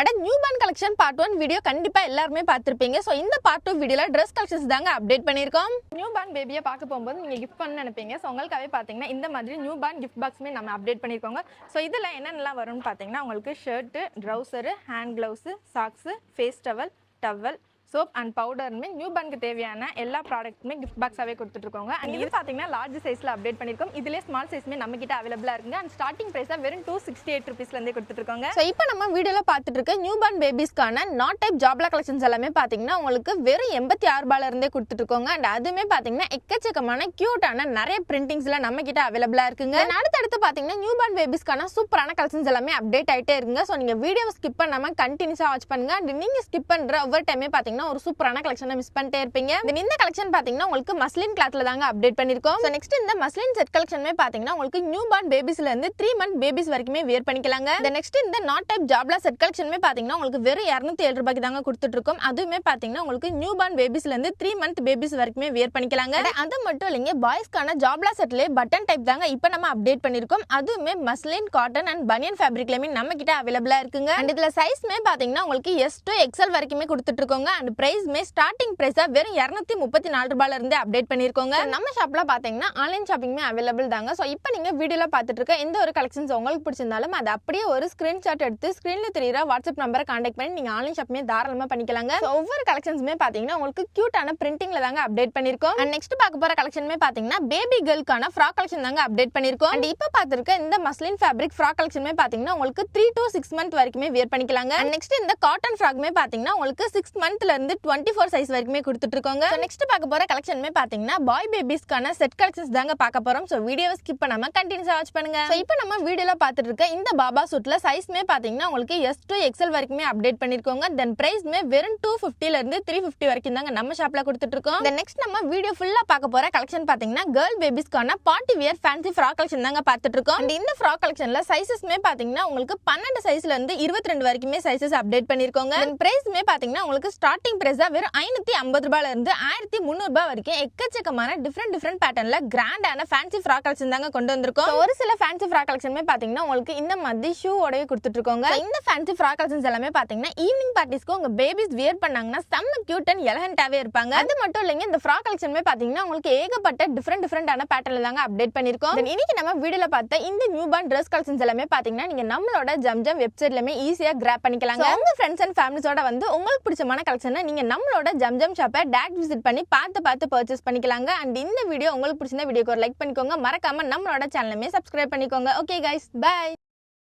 அட new born collection part 1 video கண்டிப்பா எல்லாருமே பார்த்திருப்பீங்க. சோ இந்த பார்ட் 2 வீடியோல Dress கலெக்ஷன்ஸ் தாங்க அப்டேட் பண்ணிருக்கோம். நியூ பார்ன் பேபியை பார்க்க போகும்போது நீங்க கிஃப்ட் பண்ண நினைப்பீங்க. சோ உங்களுக்காகவே பாத்தீங்கன்னா இந்த மாதிரி நியூ பார்ன் கிஃப்ட் பாக்ஸ்மே நம்ம அப்டேட் பண்ணிருக்கோங்க. சோ இதுல என்னென்னலாம் வரும்னு பாத்தீங்கன்னா உங்களுக்கு shirt, trouser, hand gloves, socks, face towel, soap and பவுடர்மே நியூ பார்னுக்கு தேவையான எல்லா ப்ராடக்ட்டுமே கிஃப்ட் பாக்ஸாவே கொடுத்துட்டு இருக்கோங்க. அண்ட் இது பார்த்தீங்கன்னா லார்ஜ் சைஸில் அப்டேட் பண்ணியிருக்கோம். இதுலேயே ஸ்மால் சைஸ்மே நம்ம கிட்ட அவைலபிளாக இருக்குங்க. அண்ட் ஸ்டார்டிங் ப்ரைஸாக வெறும் 268 ருபீஸ்லேருந்தே கொடுத்துட்டு இருக்காங்க. ஸோ இப்போ நம்ம வீடியோவில் பார்த்துட்டு இருக்க நியூ பார்ன் பேபிஸ்க்கான நாட் டைப் ஜாப்லா கலெக்ஷன்ஸ் எல்லாமே பார்த்தீங்கன்னா உங்களுக்கு வெறும் 86 ரூபாயிலிருந்தே கொடுத்துட்டு இருக்கோங்க. அண்ட் அதுவுமே பார்த்தீங்கன்னா எக்கச்சக்கமான கியூட்டான நிறைய பிரிண்டிங்ஸ்லாம் நம்ம கிட்ட அவைலபிளாக இருக்குங்க. அடுத்தடுத்து பார்த்தீங்கன்னா நியூ பார்ன் பேபிஸ்க்கான சூப்பரான கலெக்ஷன்ஸ் எல்லாமே அப்டேட் ஆகிட்டே இருக்குங்க. ஸோ நீங்கள் வீடியோவை ஸ்கிப் பண்ணாமல் கண்டினியூஸாக வாட்ச் பண்ணுங்க. அண்ட் நீங்கள் ஸ்கிப் பண்ணுற ஒவ்வொரு டைமே பார்த்தீங்கன்னா ஒரு சூப்பரான கலெக்ஷனை மிஸ் பண்ணிட்டே இருப்பீங்க. இந்த கலெக்ஷன் பாத்தீங்கன்னா உங்களுக்கு மஸ்லின் கிளாத்ல தாங்க அப்டேட் பண்ணிருக்கோம். சோ நெக்ஸ்ட் இந்த மஸ்லின் செட் கலெக்ஷன்மே பாத்தீங்கன்னா உங்களுக்கு நியூ பார்ன் பேபிஸ்ல இருந்து 3 மந்த் பேபிஸ் வரைக்குமே வேர் பண்ணிக்கலாங்க. நெக்ஸ்ட் இந்த நாட் டைப் ஜாப்லா செட் கலெக்ஷன்மே பாத்தீங்கன்னா உங்களுக்கு வெறும் 207 ரூபாய்க்கு தாங்க கொடுத்துட்டு இருக்கோம். அதுவுமே பாத்தீங்கன்னா உங்களுக்கு நியூ பார்ன் பேபிஸ்ல இருந்து 3 மந்த் பேபிஸ் வரைக்குமே வேர் பண்ணிக்கலாங்க. அது மட்டும் இல்லைங்க, பாய்ஸ்க்கான ஜாப்லா செட்லயே பட்டன் டைப் தாங்க இப்போ நம்ம அப்டேட் பண்ணிருக்கோம். அதுவுமே மஸ்லின், காட்டன் அண்ட் பனியன் ஃபேப்ரிக்லயுமே நம்ம கிட்ட அவைலபிளா இருக்குங்க. அண்ட் இதுல சைஸ்மே பாத்தீங்கன்னா உங்களுக்கு S to XL வரைக்குமே கொடுத்துட்டு இருக்கோங்க. அண்ட் பிரைஸ்மே ஸ்டார்டிங் பிரைஸா வெறும் 234 ரூபாயில இருந்து அப்டேட் பண்ணிருக்கோங்க. நம்ம ஷாப்ல பாத்தீங்கன்னா ஆன்லைன் ஷாப்பிங்மே அவைலபிள் தாங்க. சோ இப்போ நீங்க வீடியோல பாத்துட்டு இருக்க எந்த ஒரு கலெக்ஷன்ஸ் உங்களுக்கு பிடிச்சிருந்தாலும் அது அப்படியே ஒரு ஸ்கிரீன்ஷாட் எடுத்து ஸ்கிரீன்ல தெரியுற வாட்ஸ்அப் நம்பரை கான்டாக்ட் பண்ணி நீங்க ஆன்லைன் ஷாப்பிங்கே தாராளமா பண்ணிக்கலாங்க. ஒவ்வொரு கலெக்ஷன்ஸுமே பாத்தீங்கன்னா உங்களுக்கு கியூட்டான பிரிண்டிங்ல தாங்க அப்டேட் பண்ணிருக்கோம். அண்ட் நெக்ஸ்ட் பார்க்க போற கலெக்ஷன்மே பாத்தீங்கன்னா பேபி கேர்ள்கான ஃப்ராக் கலெக்ஷன் தாங்க அப்டேட் பண்ணிருக்கோம். அண்ட் இப்போ பாத்துருக்க இந்த மஸ்லின் ஃபேப்ரிக் ஃப்ராக் கலெக்ஷன்மே பாத்தீங்கன்னா உங்களுக்கு 3 to 6 மந்த் வரைக்குமே வேர் பண்ணிக்கலாங்க. அண்ட் நெக்ஸ்ட் இந்த காட்டன் ஃப்ராக்மே பாத்தீங்கன்னா உங்களுக்கு 6 மந்த்ல இருந்து 24 சைஸ் வரைக்குமே கொடுத்துட்டு இருக்கோங்க. நெக்ஸ்ட் பார்க்க போற கலெக்ஷன்மே பாத்தீங்கன்னா பாய் பேபிஸ்க்கான செட் கலெக்ஷன்ஸ் தாங்க பார்க்க போறோம். சோ வீடியோவை ஸ்கிப் பண்ணாம கண்டினியூஸா வாட்ச் பண்ணுங்க. சோ இப்போ நம்ம வீடியோல பார்த்துட்டு இருக்க இந்த பாபா சூட்ல சைஸ்மே பாத்தீங்கன்னா உங்களுக்கு S to XL வரைக்குமே அப்டேட் பண்ணிருக்கோங்க. தென் பிரைஸ்மே வெறும் 250 ல இருந்து 350 வரைக்கும் தாங்க நம்ம ஷாப்ல கொடுத்துட்டு இருக்கோம். தென் நெக்ஸ்ட் நம்ம வீடியோ ஃபுல்லா பார்க்க போற கலெக்ஷன் பாத்தீங்கன்னா கேர்ள் பேபிஸ்க்கான party wear fancy frock collection தாங்க பார்த்துட்டு இருக்கோம். அண்ட் இந்த ஃப்ராக் கலெக்ஷன்ல சைஸஸ்மே பாத்தீங்கன்னா உங்களுக்கு 12 சைஸ்ல இருந்து 22 வரைக்குமே சைஸஸ் அப்டேட் பண்ணிருக்கோங்க. தென் பிரைஸ்மே பாத்தீங்கன்னா உங்களுக்கு ஸ்டார்டிங் பிரைஸா வெறும் 550 ரூபாயில இருந்து 1300 ரூபாய் வரைக்கும் எக்கச்சக்கமான டிஃபரெண்ட் பேட்டர்ன்ல கிராண்டான ஃபேன்சி ஃப்ராக் கலெக்ஷன் தாங்க கொண்டு வந்திருக்கோம். ஒரு சில ஃபேன்சி ஃப்ராக் கலெக்ஷன்மே பாத்தீங்கன்னா உங்களுக்கு இந்த மாதிரி ஷூ ஓடவே கொடுத்துட்டு இருக்கோங்க. இந்த ஃபேன்சி ஃப்ராக் கலெக்ஷன்ஸ் எல்லாமே பாத்தீங்கன்னா ஈவினிங் பார்ட்டிஸ்க்கு உங்க பேபிஸ் வியர் பண்ணாங்கன்னா செம்ம கியூட் அண்ட் எலகண்டாவே இருப்பாங்க. அது மட்டும் இல்லைங்க, இந்த ஃப்ராக் கலெக்ஷன்மே பாத்தீங்கன்னா உங்களுக்கு ஏகப்பட்ட டிஃபரெண்டான பேட்டர்ன்ல தாங்க அப்டேட் பண்ணிருக்கோம். இன்னைக்கு நம்ம வீடியோல பார்த்த இந்த நியூ பார்ன் Dress கலெக்ஷன்ஸ் எல்லாமே பாத்தீங்கன்னா நீங்க நம்மளோட ஜம்ஜம் வெப்சைட்லமே ஈஸியா கிராப் பண்ணிக்கலாங்க. உங்க ஃப்ரெண்ட்ஸ் அண்ட் ஃபேமிலிஸோட வந்து உங்களுக்கு பிடிச்சமான கலெக்ஷனை நீங்க நம்மளோட ஜம்ஜம் ஷாப்பை டைரக்ட் விசிட் பண்ணி பார்த்து பர்ச்சேஸ் பண்ணிக்கலாங்க. அண்ட் இந்த வீடியோ உங்களுக்கு பிடிச்சிருந்தா வீடியோக்கு ஒரு லைக் பண்ணிக்கோங்க. மறக்காம நம்மளோட சேனலுமே சப்ஸ்கிரைப் பண்ணிக்கோங்க. Okay guys, by.